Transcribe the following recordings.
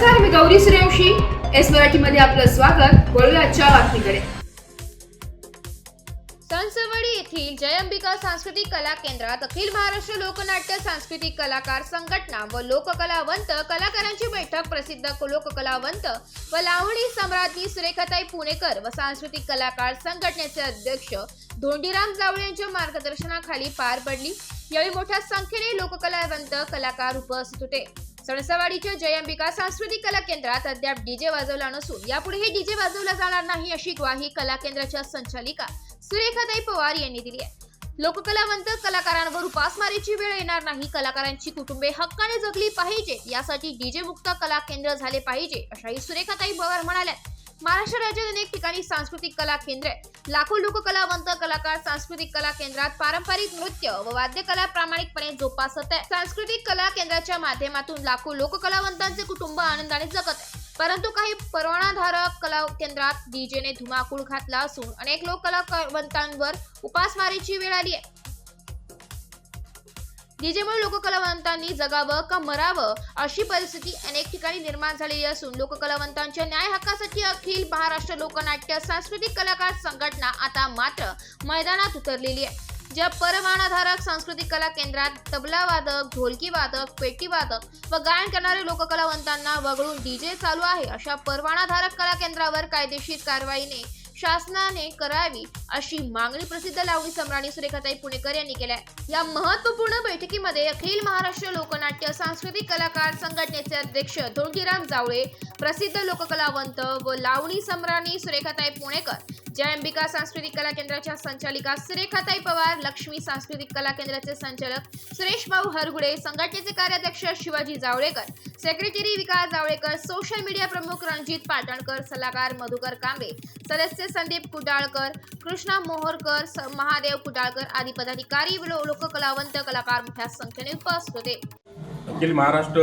नमस्कार, मी गौरी सूर्यवंशी. एस मराठीमध्ये आपलं स्वागत. वळूया आजच्या बातमीकडे. सणसवडी येथील जय अंबिका सांस्कृतिक कला केंद्रात अखिल महाराष्ट्र लोकनाट्य सांस्कृतिक कलाकार संघटना व लोककलावंत कलाकारांची बैठक प्रसिद्ध लोककलावंत व लावणी सम्राज्ञी सुरेखाताई पुणेकर व सांस्कृतिक कलाकार संघटनेचे अध्यक्ष धोंडीराम जावळे यांच्या मार्गदर्शनाखाली पार पडली. यावेळी मोठ्या संख्येने लोककलावंत कलाकार उपस्थित होते. सणसवाडीच्या जय अंबिका सांस्कृतिक कला केंद्रात अद्याप डीजे वाजवला नसून यापुढे हे डीजे वाजवला जाणार नाही अशी ग्वाही कला केंद्राच्या संचालिका सुरेखाताई पवार यांनी दिली आहे. लोककलावंत कलाकारांवर उपासमारीची वेळ येणार नाही, कलाकारांची कुटुंबे हक्काने जगली पाहिजे, यासाठी डीजे मुक्त कला केंद्र झाले पाहिजे अशाही सुरेखाताई पवार म्हणाल्या. महाराष्ट्र राज्यात अनेक ठिकाणी सांस्कृतिक कला केंद्रे, लाखो लोककलावंत कलाकार सांस्कृतिक कला केंद्रात पारंपरिक नृत्य व वाद्यकला प्रामाणिकपणे जोपासत आहे. सांस्कृतिक कला केंद्राच्या माध्यमातून लाखो लोककलावंतांचे कुटुंब आनंदाने जगत आहे. परंतु काही परवानाधारक कला केंद्रात डीजेने धुमाकूळ घातला असून अनेक लोककलावंतांवर उपासमारीची वेळ आली आहे. डीजेमुळे लोककलावंतांनी जगावं का मरावं अशी परिस्थिती अनेक ठिकाणी निर्माण झालेली असून लोककलावंतांच्या न्याय हक्कासाठी अखिल महाराष्ट्र लोकनाट्य सांस्कृतिक कलाकार संघटना आता मात्र मैदानात उतरलेली आहे. ज्या परवानाधारक सांस्कृतिक कला केंद्रात तबला वादक, ढोलकी वादक, पेटी वादक व गायन करणारे लोककलावंतांना वगळून डीजे चालू आहे, अशा परवानाधारक कला केंद्रावर कायदेशीर कारवाईने शासनाने करावी अशी मागणी प्रसिद्ध लावणी सम्राज्ञी सुरेखाताई पुणेकर यांनी केली आहे. या महत्त्वपूर्ण बैठकीमध्ये अखिल महाराष्ट्र लोकनाट्य सांस्कृतिक कलाकार संघटनेचे अध्यक्ष धोंडीराम जावळे, प्रसिद्ध लोककलावंत व लावणी सम्राज्ञी सुरेखाताई पुणेकर, जय अंबिका सांस्कृतिक कला केंद्राच्या संचालिका सुरेखाताई पवार, लक्ष्मी सांस्कृतिक कला केंद्राचे संचालक सुरेश भाऊ हरगुडे, संघटनेचे कार्याध्यक्ष शिवाजी जावळेकर, सेक्रेटरी विकास जावळेकर, सोशल मीडिया प्रमुख रणजित पाटणकर, सल्लागार मधुकर कांबे, सदस्य संदीप कुडाळकर, कृष्णा मोहरकर, महादेव कुडाळकर आदी पदाधिकारी व लोककलावंत कलाकार मोठ्या संख्येने उपस्थित होते. अखिल महाराष्ट्र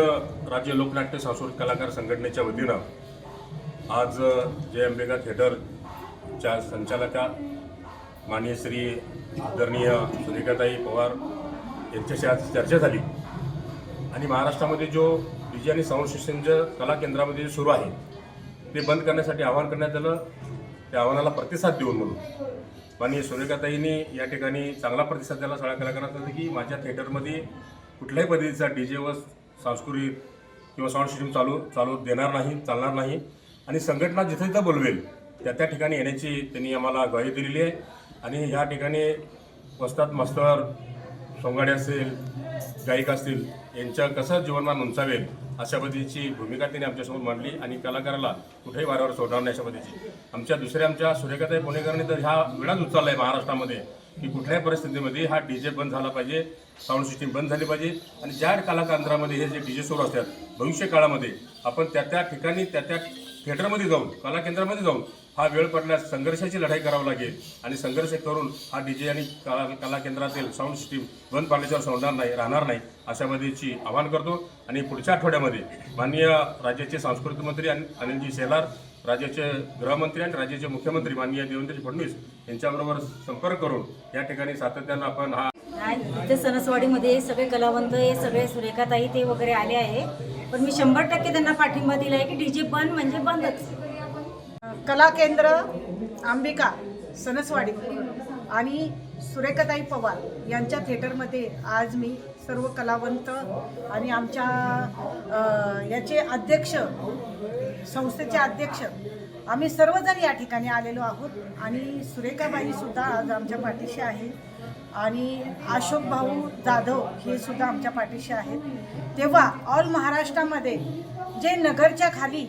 राज्य लोकनाट्य सांस्कृतिक कलाकार संघटनेच्या वतीनं आज जय अंबिका थिएटरच्या संचालका माननीय श्री आदरणीय सुरेखाताई पवार यांच्याशी आज चर्चा झाली आणि महाराष्ट्रामध्ये जो डीजे आणि साऊंड सिस्टमच्या कला केंद्रामध्ये सुरू आहे ते बंद करण्यासाठी आवाहन करण्यात आलं. त्या आव्हानाला प्रतिसाद देऊन म्हणून माननीय सुरेखाताईंनी या ठिकाणी चांगला प्रतिसाद दिला सगळ्या कलाकारांचा की माझ्या थिएटरमध्ये कुठल्याही पद्धतीचा डीजे व सांस्कृतिक किंवा साऊंड सिस्टम चालू देणार नाही, चालणार नाही आणि संघटना जिथे जिथं बोलवेल त्या ठिकाणी येण्याची त्यांनी आम्हाला ग्वाही दिलेली आहे. आणि ह्या ठिकाणी वस्ताद मास्तर, सोंगाडे असेल, गायिका असतील यांच्या कसं जीवनमान उंचावेल अशा पद्धतीची भूमिका त्यांनी आमच्यासमोर मांडली आणि कलाकाराला कुठेही वाऱ्यावर सोडणार नाही अशा पद्धतीची. आमच्या सुरेखाताई पुणेकरांनी तर ह्या वेळाच उचलला आहे महाराष्ट्रामध्ये की कुठल्याही परिस्थितीमध्ये हा डीजे बंद झाला पाहिजे, साऊंड सिस्टीम बंद झाली पाहिजे आणि ज्या कला केंद्रामध्ये हे जे डीजे सुरू असतात भविष्य काळामध्ये आपण त्या ठिकाणी त्या थिएटरमध्ये जाऊन कला केंद्रामध्ये जाऊन हा वेळ पडल्यास संघर्षाची लढाई करावी लागेल आणि संघर्ष करून हा डीजे आणि कला केंद्रातील साऊंड सिस्टीम बंद पाडल्याशिवाय सोडणार नाही, राहणार नाही अशा पद्धतीची आवाहन करतो. आणि पुढच्या आठवड्यामध्ये माननीय राज्याचे सांस्कृतिक मंत्री अनिलजी शेलार, राज्याचे गृहमंत्री आणि राज्याचे मुख्यमंत्री माननीय देवेंद्रजी फडणवीस यांच्याबरोबर संपर्क करून या ठिकाणी सातत्यानं आपण हा इथे सणसवाडीमध्ये सगळे कलावंत हे सगळे सुरेखाताई ते वगैरे आले आहे. पण मी 100% त्यांना पाठिंबा दिला आहे की डीजे बंद म्हणजे बंदच. कला केंद्र अंबिका सणसवाडी आणि सुरेखाताई पवार यांच्या थिएटरमध्ये आज मी सर्व कलावंत आणि आमच्या याचे अध्यक्ष, संस्थेचे अध्यक्ष आम्ही सर्वजण या ठिकाणी आलेलो आहोत आणि सुरेखाबाईसुद्धा आज आमच्या पाठीशी आहे आणि अशोक भाऊ जाधव हे सुद्धा आमच्या पाठीशी आहेत. तेव्हा ऑल महाराष्ट्रामध्ये जे नगरच्या खाली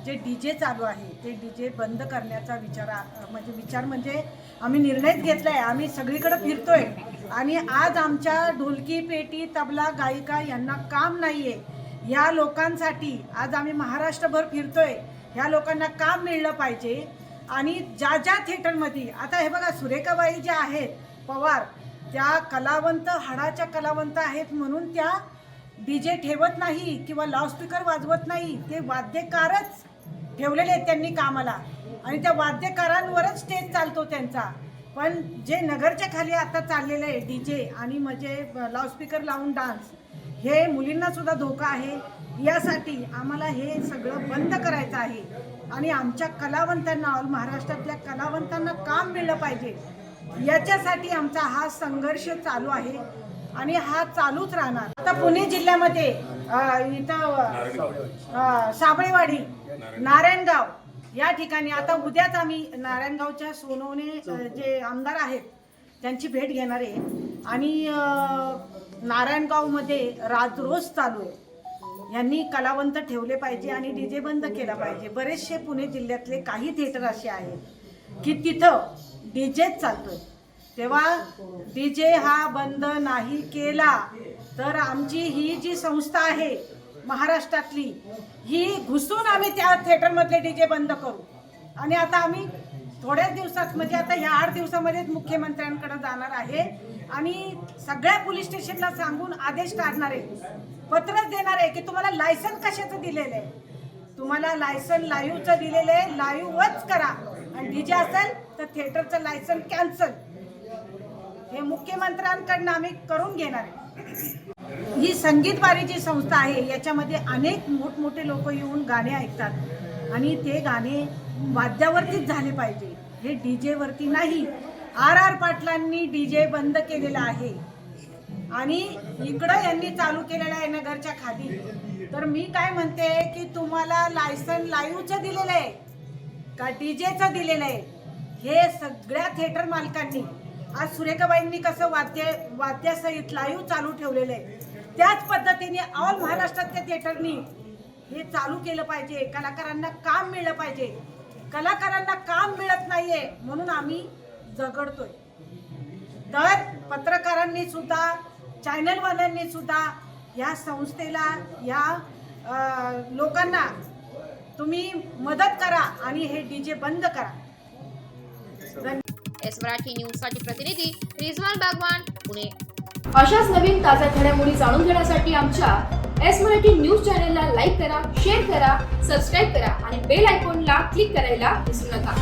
जे डीजे चालू आहे ते डीजे बंद करण्याचा विचार म्हणजे आम्ही निर्णयच घेतला आहे. आम्ही सगळीकडे फिरतोय आणि आज आमच्या ढोलकी, पेटी, तबला, गायिका यांना काम नाही आहे. या लोकांसाठी आज आम्ही महाराष्ट्रभर फिरतोय. ह्या लोकांना काम मिळलं पाहिजे आणि ज्या थिएटरमध्ये आता हे बघा सुरेखाबाई ज्या आहेत पवार त्या कलावंत, हाडाच्या कलावंत आहेत म्हणून त्या डीजे ठेवत नाही किंवा लाऊडस्पीकर वाजवत नाही, ते वाद्यकारच ठेवलेले आहेत त्यांनी कामाला आणि त्या वाद्यकारांवरच स्टेज चालतो त्यांचा. पण जे नगरच्या खाली आता चाललेलं आहे डीजे आणि म्हणजे लाऊडस्पीकर लावून डान्स, हे मुलींना सुद्धा धोका आहे. यासाठी आम्हाला हे सगळं बंद करायचं आहे आणि आमच्या कलावंतांना, ऑल महाराष्ट्रातल्या कलावंतांना काम मिळलं पाहिजे. याच्यासाठी आमचा हा संघर्ष चालू आहे आणि हा चालूच राहणार. आता पुणे जिल्ह्यामध्ये इथं साबळेवाडी, नारायणगाव या ठिकाणी आता उद्याच आम्ही नारायणगावच्या सोनवणे जे आमदार आहेत त्यांची भेट घेणार आहे आणि नारायणगावमध्ये राजरोस चालू आहे. यांनी कलावंत ठेवले पाहिजे आणि डीजे बंद केला पाहिजे. बरेचसे पुणे जिल्ह्यातले काही थिएटर असे आहेत की तिथं डीजेच चालतोय. तेव्हा डीजे हा बंद नाही केला तर आमची ही जी संस्था आहे महाराष्ट्रातली ही घुसून आम्ही त्या थिएटरमधले डीजे बंद करू. आणि आता आम्ही थोड्याच दिवसात म्हणजे आता ह्या 8 दिवसामध्येच मुख्यमंत्र्यांकडे जाणार आहे आणि सगळ्या पोलीस स्टेशनला सांगून आदेश काढणार आहे, पत्रच देणार आहे की तुम्हाला लायसन कशाचं दिलेलं आहे. तुम्हाला लायसन लाईव्हचं दिलेलं आहे, लाईव्हच करा. आणि डीजे असेल तर थिएटरचं लायसन कॅन्सल. हे मुख्यमंत्र्यांकडनं आम्ही करून घेणार आहे. ही संगीतवारी जी संस्था आहे याच्यामध्ये अनेक मोठमोठे लोक येऊन गाणे ऐकतात आणि ते गाणे वाद्यावरतीच झाले पाहिजे, हे डीजे वरती नाही. RR पाटलांनी डीजे बंद केलेला आहे आणि इकडं यांनी चालू केलेलं आहे नगरच्या खाली. तर मी काय म्हणते की तुम्हाला लायसन लाईव्हचं दिलेलं आहे का डीजेचं दिलेलं आहे. हे सगळ्या थिएटर मालकांनी, आज सुरेखाबाईंनी कसं वाद्यासहित लाईव्ह चालू ठेवलेलं आहे त्याच पद्धतीने ऑल महाराष्ट्रातल्या थिएटरनी हे चालू केलं पाहिजे. कलाकारांना काम मिळलं पाहिजे. कलाकारांना काम मिळत नाहीये म्हणून आम्ही झगडतोय. तर पत्रकारांनी सुद्धा, चॅनलवाल्यांनी सुद्धा या संस्थेला, या लोकांना तुम्ही मदत करा आणि हे डीजे बंद करा. एस मराठी न्यूज साठी प्रतिनिधी रिजवान बागवान, पुणे. अशाच नवीन ताज्या घडामोडी जाणून घेण्यासाठी आमच्या एस मराठी न्यूज चॅनलला लाईक करा, शेअर करा, सबस्क्राईब करा आणि बेल आयकॉनला क्लिक करायला विसरू नका.